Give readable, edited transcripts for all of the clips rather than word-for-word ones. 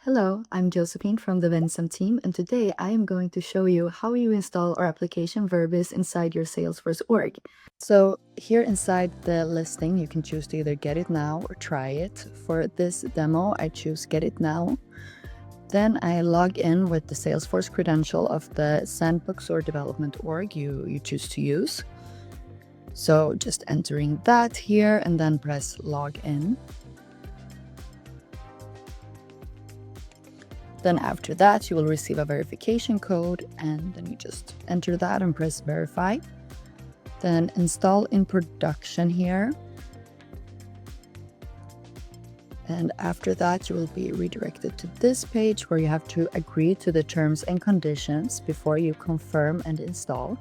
Hello, I'm Josephine from the Vincent team, and today I am going to show you how you install our application Verbis inside your Salesforce org. So here inside the listing, you can choose to either get it now or try it. For this demo, I choose get it now. Then I log in with the Salesforce credential of the sandbox or development org you choose to use. So just entering that here and then press log in. Then after that, you will receive a verification code, and then you just enter that and press verify. Then install in production here. And after that, you will be redirected to this page where you have to agree to the terms and conditions before you confirm and install.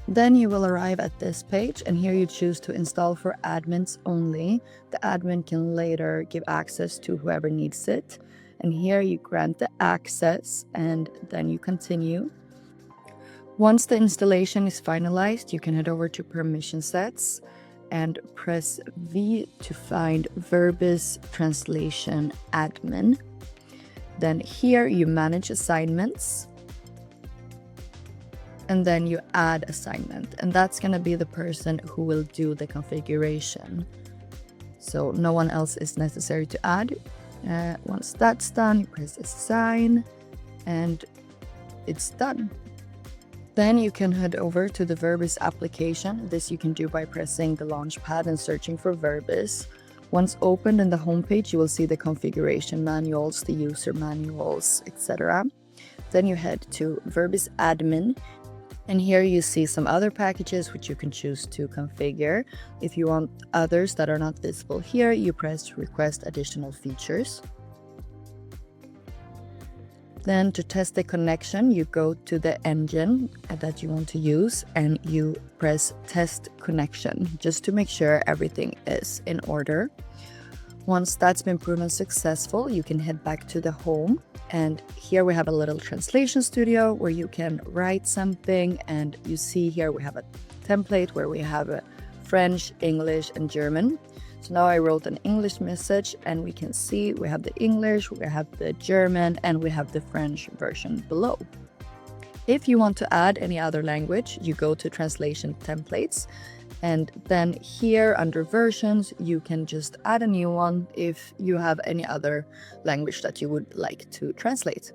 Then you will arrive at this page, and here you choose to install for admins only. The admin can later give access to whoever needs it. And here you grant the access and then you continue. Once the installation is finalized, you can head over to permission sets and press V to find Verbis Translation Admin. Then here you manage assignments. And then you add assignment, and that's going to be the person who will do the configuration. So no one else is necessary to add. Once that's done, you press assign and it's done. Then you can head over to the Verbis application. This you can do by pressing the launch pad and searching for Verbis. Once opened in the homepage, you will see the configuration manuals, the user manuals, etc. Then you head to Verbis admin. And here you see some other packages which you can choose to configure. If you want others that are not visible here, you press request additional features. Then to test the connection, you go to the engine that you want to use and you press test connection just to make sure everything is in order. Once that's been proven successful, you can head back to the home. And here we have a little translation studio where you can write something, and you see here we have a template where we have a French, English, and German. So now I wrote an English message, and we can see we have the English, we have the German, and we have the French version below. If you want to add any other language, you go to translation templates. And then here under versions, you can just add a new one if you have any other language that you would like to translate.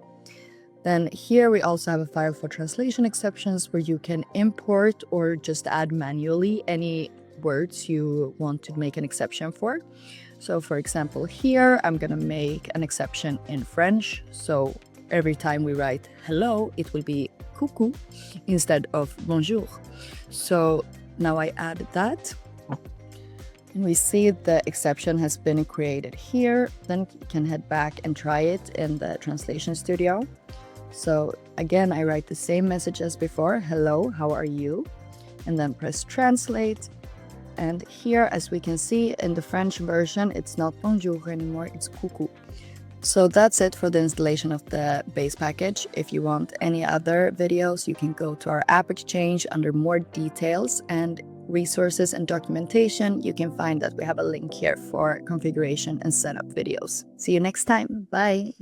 Then here we also have a file for translation exceptions where you can import or just add manually any words you want to make an exception for. So for example, here I'm going to make an exception in French. So every time we write hello, it will be coucou instead of bonjour. So now I added that, and we see the exception has been created here. Then you can head back and try it in the translation studio. So again, I write the same message as before, hello, how are you? And then press translate. And here, as we can see in the French version, it's not bonjour anymore, it's coucou. So that's it for the installation of the base package. If you want any other videos, you can go to our app exchange under more details and resources and documentation. You can find that we have a link here for configuration and setup videos. See you next time. Bye.